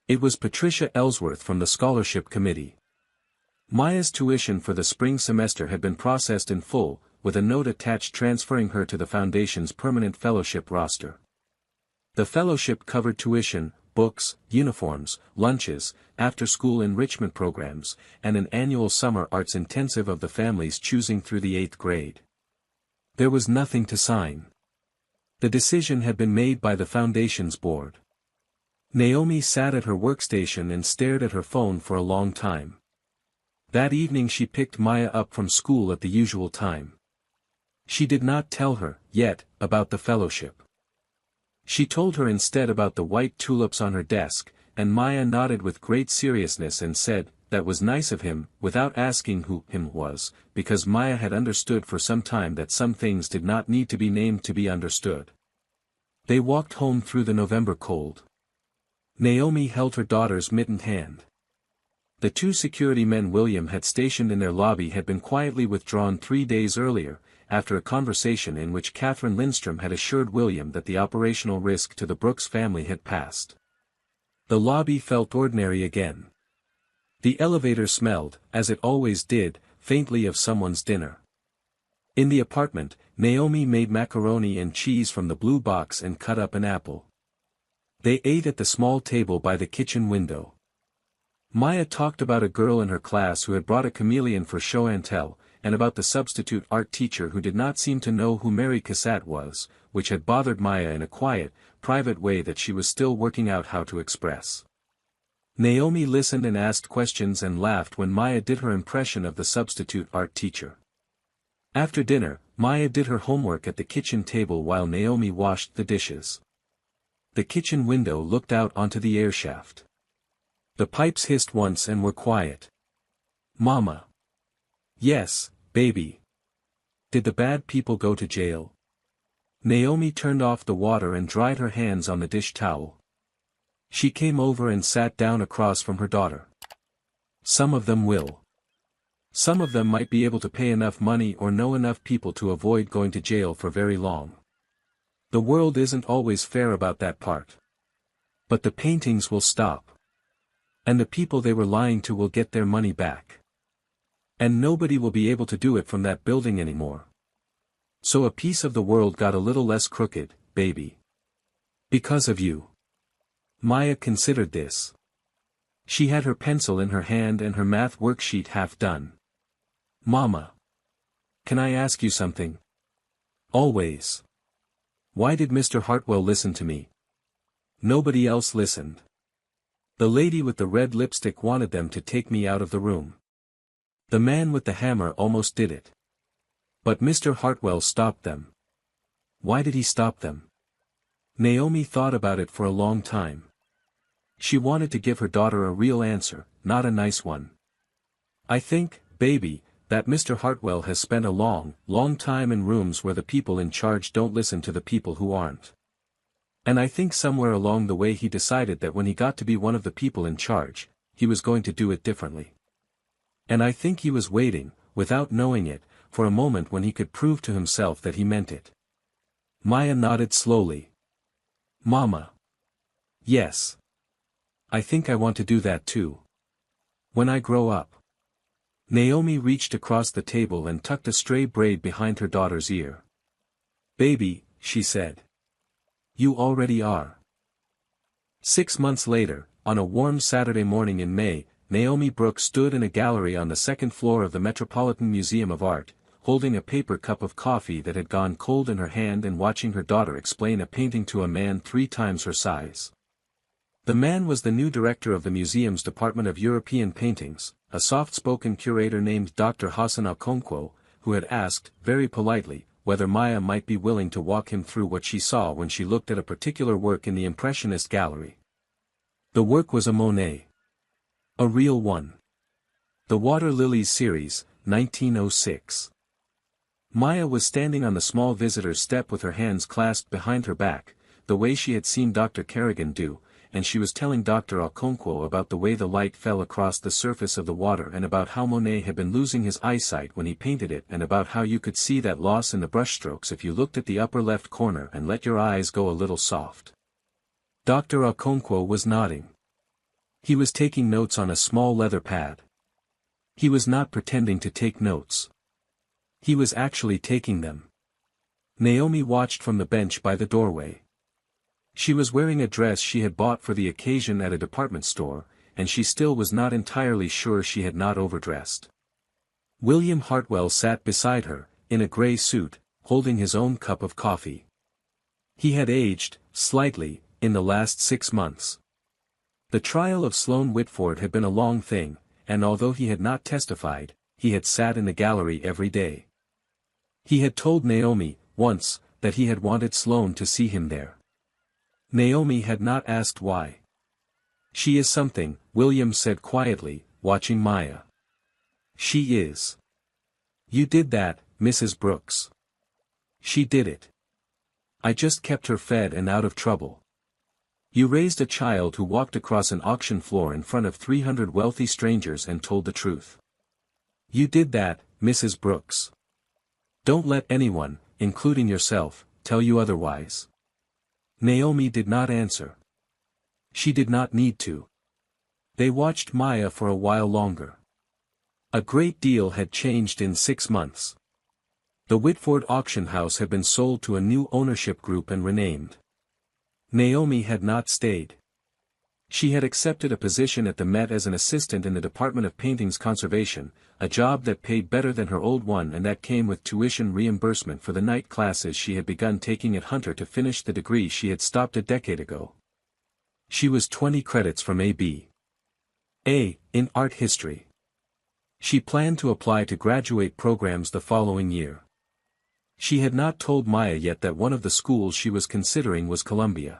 It was Patricia Ellsworth from the Scholarship Committee. Maya's tuition for the spring semester had been processed in full, with a note attached transferring her to the Foundation's permanent fellowship roster. The fellowship covered tuition, books, uniforms, lunches, after-school enrichment programs, and an annual summer arts intensive of the family's choosing through the 8th grade. There was nothing to sign. The decision had been made by the Foundation's board. Naomi sat at her workstation and stared at her phone for a long time. That evening she picked Maya up from school at the usual time. She did not tell her, yet, about the fellowship. She told her instead about the white tulips on her desk, and Maya nodded with great seriousness and said, "That was nice of him," without asking who him was, because Maya had understood for some time that some things did not need to be named to be understood. They walked home through the November cold. Naomi held her daughter's mittened hand. The 2 security men William had stationed in their lobby had been quietly withdrawn 3 days earlier, after a conversation in which Catherine Lindstrom had assured William that the operational risk to the Brooks family had passed. The lobby felt ordinary again. The elevator smelled, as it always did, faintly of someone's dinner. In the apartment, Naomi made macaroni and cheese from the blue box and cut up an apple. They ate at the small table by the kitchen window. Maya talked about a girl in her class who had brought a chameleon for show and tell, and about the substitute art teacher who did not seem to know who Mary Cassatt was, which had bothered Maya in a quiet, private way that she was still working out how to express. Naomi listened and asked questions and laughed when Maya did her impression of the substitute art teacher. After dinner, Maya did her homework at the kitchen table while Naomi washed the dishes. The kitchen window looked out onto the air shaft. The pipes hissed once and were quiet. "Mama." "Yes, baby." "Did the bad people go to jail?" Naomi turned off the water and dried her hands on the dish towel. She came over and sat down across from her daughter. "Some of them will. Some of them might be able to pay enough money or know enough people to avoid going to jail for very long. The world isn't always fair about that part. But the paintings will stop. And the people they were lying to will get their money back. And nobody will be able to do it from that building anymore." So a piece of the world got a little less crooked, baby. Because of you. Maya considered this. She had her pencil in her hand and her math worksheet half done. Mama. Can I ask you something? Always. Why did Mr. Hartwell listen to me? Nobody else listened. The lady with the red lipstick wanted them to take me out of the room. The man with the hammer almost did it. But Mr. Hartwell stopped them. Why did he stop them? Naomi thought about it for a long time. She wanted to give her daughter a real answer, not a nice one. I think, baby, that Mr. Hartwell has spent a long, long time in rooms where the people in charge don't listen to the people who aren't. And I think somewhere along the way he decided that when he got to be one of the people in charge, he was going to do it differently. And I think he was waiting, without knowing it, for a moment when he could prove to himself that he meant it. Maya nodded slowly. Mama. Yes. I think I want to do that too. When I grow up. Naomi reached across the table and tucked a stray braid behind her daughter's ear. Baby, she said. You already are. 6 months later, on a warm Saturday morning in May, Naomi Brooks stood in a gallery on the second floor of the Metropolitan Museum of Art, holding a paper cup of coffee that had gone cold in her hand and watching her daughter explain a painting to a man 3 times her size. The man was the new director of the museum's Department of European Paintings, a soft-spoken curator named Dr. Hassan Okonkwo, who had asked, very politely, whether Maya might be willing to walk him through what she saw when she looked at a particular work in the Impressionist gallery. The work was a Monet. A real one. The Water Lilies series, 1906. Maya was standing on the small visitor's step with her hands clasped behind her back, the way she had seen Dr. Kerrigan do, and she was telling Dr. Okonkwo about the way the light fell across the surface of the water and about how Monet had been losing his eyesight when he painted it and about how you could see that loss in the brushstrokes if you looked at the upper left corner and let your eyes go a little soft. Dr. Okonkwo was nodding. He was taking notes on a small leather pad. He was not pretending to take notes. He was actually taking them. Naomi watched from the bench by the doorway. She was wearing a dress she had bought for the occasion at a department store, and she still was not entirely sure she had not overdressed. William Hartwell sat beside her, in a gray suit, holding his own cup of coffee. He had aged, slightly, in the last 6 months. The trial of Sloane Whitford had been a long thing, and although he had not testified, he had sat in the gallery every day. He had told Naomi, once, that he had wanted Sloane to see him there. Naomi had not asked why. She is something, William said quietly, watching Maya. She is. You did that, Mrs. Brooks. She did it. I just kept her fed and out of trouble. You raised a child who walked across an auction floor in front of 300 wealthy strangers and told the truth. You did that, Mrs. Brooks. Don't let anyone, including yourself, tell you otherwise. Naomi did not answer. She did not need to. They watched Maya for a while longer. A great deal had changed in 6 months. The Whitford auction house had been sold to a new ownership group and renamed. Naomi had not stayed. She had accepted a position at the Met as an assistant in the Department of Paintings Conservation, a job that paid better than her old one and that came with tuition reimbursement for the night classes she had begun taking at Hunter to finish the degree she had stopped a decade ago. She was 20 credits from A.B.A. in art history. She planned to apply to graduate programs the following year. She had not told Maya yet that one of the schools she was considering was Columbia.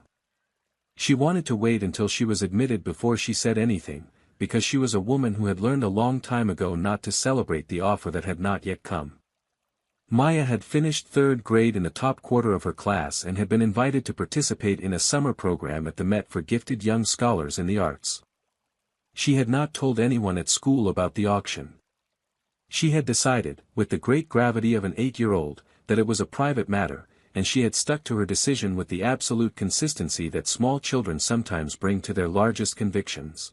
She wanted to wait until she was admitted before she said anything, because she was a woman who had learned a long time ago not to celebrate the offer that had not yet come. Maya had finished 3rd grade in the top quarter of her class and had been invited to participate in a summer program at the Met for gifted young scholars in the arts. She had not told anyone at school about the auction. She had decided, with the great gravity of an 8-year-old, that it was a private matter, and she had stuck to her decision with the absolute consistency that small children sometimes bring to their largest convictions.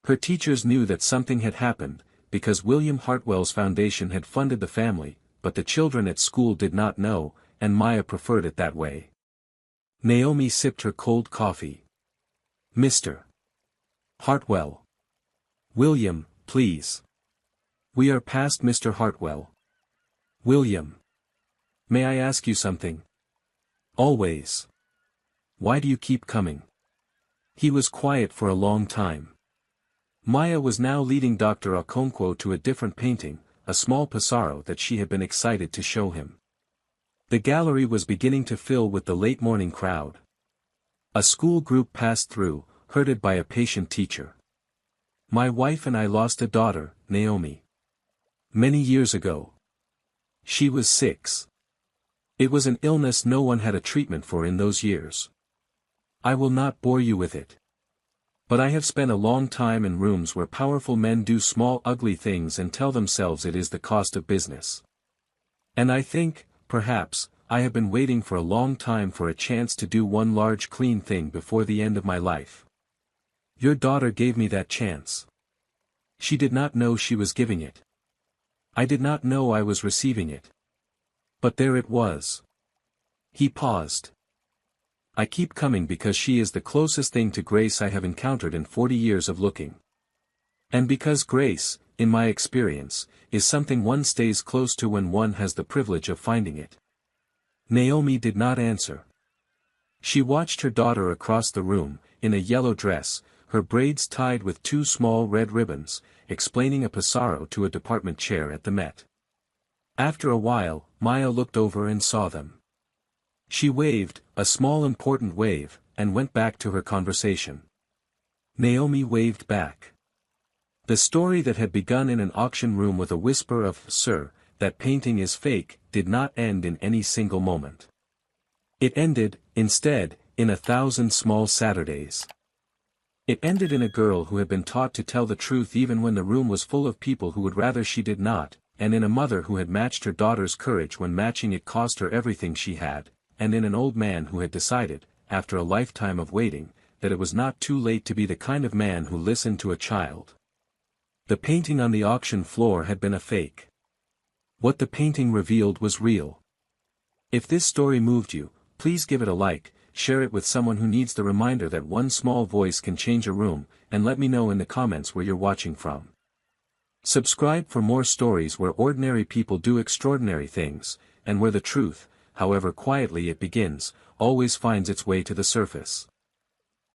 Her teachers knew that something had happened, because William Hartwell's foundation had funded the family, but the children at school did not know, and Maya preferred it that way. Naomi sipped her cold coffee. Mr. Hartwell. William, please. We are past Mr. Hartwell. William. May I ask you something? Always. Why do you keep coming? He was quiet for a long time. Maya was now leading Dr. Okonkwo to a different painting, a small Pissarro that she had been excited to show him. The gallery was beginning to fill with the late morning crowd. A school group passed through, herded by a patient teacher. My wife and I lost a daughter, Naomi. Many years ago. She was 6. It was an illness no one had a treatment for in those years. I will not bore you with it. But I have spent a long time in rooms where powerful men do small ugly things and tell themselves it is the cost of business. And I think, perhaps, I have been waiting for a long time for a chance to do one large clean thing before the end of my life. Your daughter gave me that chance. She did not know she was giving it. I did not know I was receiving it. But there it was. He paused. I keep coming because she is the closest thing to grace I have encountered in 40 years of looking. And because grace, in my experience, is something one stays close to when one has the privilege of finding it. Naomi did not answer. She watched her daughter across the room, in a yellow dress, her braids tied with 2 small red ribbons, explaining a Pissarro to a department chair at the Met. After a while, Maya looked over and saw them. She waved, a small important wave, and went back to her conversation. Naomi waved back. The story that had begun in an auction room with a whisper of, "Sir, that painting is fake," did not end in any single moment. It ended, instead, in 1,000 small Saturdays. It ended in a girl who had been taught to tell the truth even when the room was full of people who would rather she did not, and in a mother who had matched her daughter's courage when matching it cost her everything she had, and in an old man who had decided, after a lifetime of waiting, that it was not too late to be the kind of man who listened to a child. The painting on the auction floor had been a fake. What the painting revealed was real. If this story moved you, please give it a like, share it with someone who needs the reminder that one small voice can change a room, and let me know in the comments where you're watching from. Subscribe for more stories where ordinary people do extraordinary things, and where the truth, however quietly it begins, always finds its way to the surface.